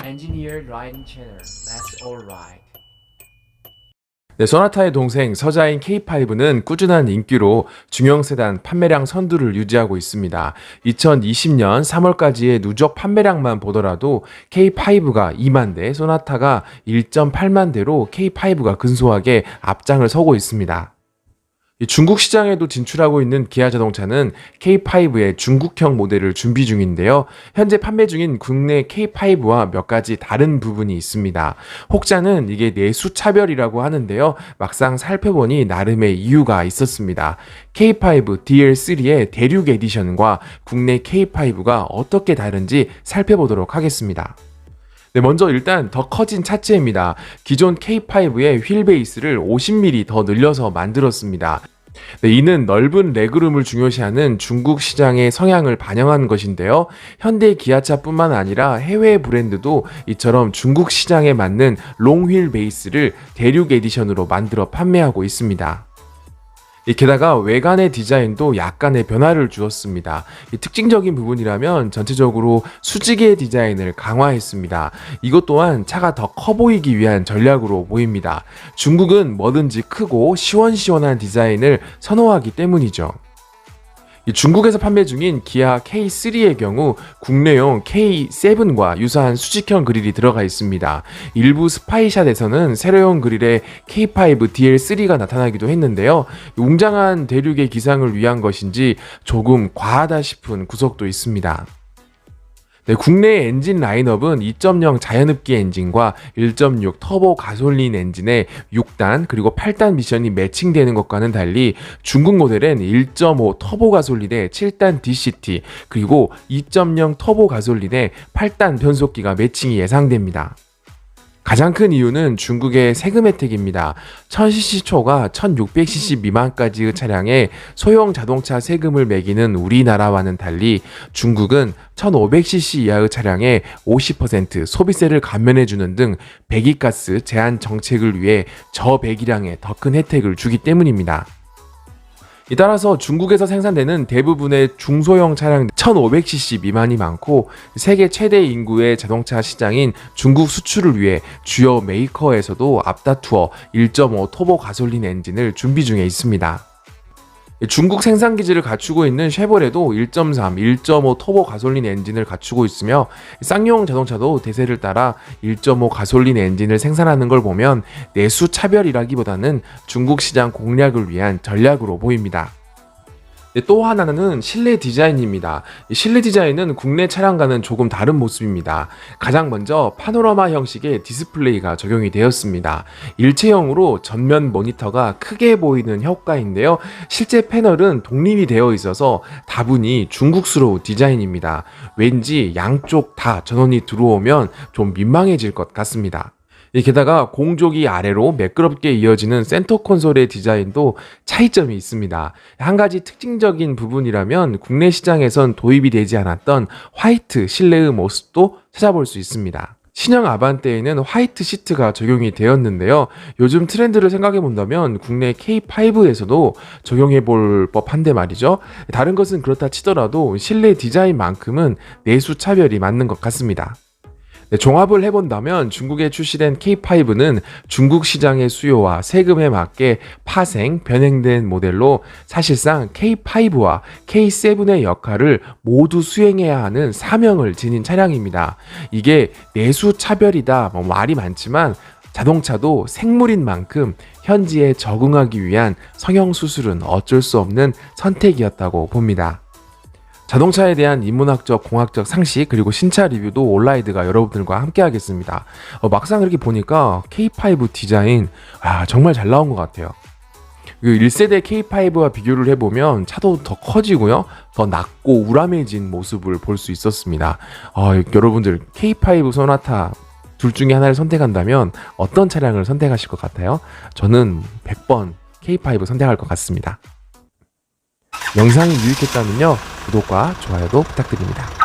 Engineer Riding Channel. That's alright. 네, 소나타의 동생 서자인 K5는 꾸준한 인기로 중형 세단 판매량 선두를 유지하고 있습니다. 2020년 3월까지의 누적 판매량만 보더라도 K5가 2만 대, 소나타가 1.8만 대로 K5가 근소하게 앞장을 서고 있습니다. 중국 시장에도 진출하고 있는 기아 자동차는 K5의 중국형 모델을 준비 중인데요. 현재 판매 중인 국내 K5와 몇 가지 다른 부분이 있습니다. 혹자는 이게 내수 차별이라고 하는데요. 막상 살펴보니 나름의 이유가 있었습니다. K5 DL3의 대륙 에디션과 국내 K5가 어떻게 다른지 살펴보도록 하겠습니다. 네, 먼저 일단 더 커진 차체입니다. 기존 K5의 휠 베이스를 50mm 더 늘려서 만들었습니다. 네, 이는 넓은 레그룸을 중요시하는 중국 시장의 성향을 반영한 것인데요. 현대 기아차뿐만 아니라 해외 브랜드도 이처럼 중국 시장에 맞는 롱휠 베이스를 대륙 에디션으로 만들어 판매하고 있습니다. 게다가 외관의 디자인도 약간의 변화를 주었습니다. 특징적인 부분이라면 전체적으로 수직의 디자인을 강화했습니다. 이것 또한 차가 더 커 보이기 위한 전략으로 보입니다. 중국은 뭐든지 크고 시원시원한 디자인을 선호하기 때문이죠. 중국에서 판매 중인 기아 K3의 경우 국내용 K7과 유사한 수직형 그릴이 들어가 있습니다. 일부 스파이샷에서는 세로형 그릴의 K5 DL3가 나타나기도 했는데요. 웅장한 대륙의 기상을 위한 것인지 조금 과하다 싶은 구석도 있습니다. 네, 국내 엔진 라인업은 2.0 자연흡기 엔진과 1.6 터보 가솔린 엔진의 6단 그리고 8단 미션이 매칭되는 것과는 달리 중국 모델은 1.5 터보 가솔린의 7단 DCT 그리고 2.0 터보 가솔린의 8단 변속기가 매칭이 예상됩니다. 가장 큰 이유는 중국의 세금 혜택입니다. 1000cc 초과 1600cc 미만까지의 차량에 소형 자동차 세금을 매기는 우리나라와는 달리 중국은 1500cc 이하의 차량에 50% 소비세를 감면해주는 등 배기가스 제한 정책을 위해 저배기량에 더 큰 혜택을 주기 때문입니다. 따라서 중국에서 생산되는 대부분의 중소형 차량 1500cc 미만이 많고 세계 최대 인구의 자동차 시장인 중국 수출을 위해 주요 메이커에서도 앞다투어 1.5 터보 가솔린 엔진을 준비 중에 있습니다. 중국 생산 기지를 갖추고 있는 쉐보레도 1.3, 1.5 터보 가솔린 엔진을 갖추고 있으며 쌍용 자동차도 대세를 따라 1.5 가솔린 엔진을 생산하는 걸 보면 내수 차별이라기보다는 중국 시장 공략을 위한 전략으로 보입니다. 또 하나는 실내 디자인입니다. 실내 디자인은 국내 차량과는 조금 다른 모습입니다. 가장 먼저 파노라마 형식의 디스플레이가 적용이 되었습니다. 일체형으로 전면 모니터가 크게 보이는 효과인데요. 실제 패널은 독립이 되어 있어서 다분히 중국스러운 디자인입니다. 왠지 양쪽 다 전원이 들어오면 좀 민망해질 것 같습니다. 게다가 공조기 아래로 매끄럽게 이어지는 센터 콘솔의 디자인도 차이점이 있습니다. 한 가지 특징적인 부분이라면 국내 시장에선 도입이 되지 않았던 화이트 실내의 모습도 찾아볼 수 있습니다. 신형 아반떼에는 화이트 시트가 적용이 되었는데요. 요즘 트렌드를 생각해 본다면 국내 K5에서도 적용해 볼 법한데 말이죠. 다른 것은 그렇다 치더라도 실내 디자인만큼은 내수 차별이 맞는 것 같습니다. 네, 종합을 해본다면 중국에 출시된 K5는 중국 시장의 수요와 세금에 맞게 파생, 변형된 모델로 사실상 K5와 K7의 역할을 모두 수행해야 하는 사명을 지닌 차량입니다. 이게 내수 차별이다, 말이 많지만 자동차도 생물인 만큼 현지에 적응하기 위한 성형 수술은 어쩔 수 없는 선택이었다고 봅니다. 자동차에 대한 인문학적, 공학적 상식 그리고 신차 리뷰도 온라이드가 여러분들과 함께 하겠습니다. 막상 이렇게 보니까 K5 디자인 정말 잘 나온 것 같아요. 1세대 K5와 비교를 해보면 차도 더 커지고요. 더 낮고 우람해진 모습을 볼 수 있었습니다. 여러분들 K5 소나타 둘 중에 하나를 선택한다면 어떤 차량을 선택하실 것 같아요? 저는 100번 K5 선택할 것 같습니다. 영상이 유익했다면요, 구독과 좋아요도 부탁드립니다.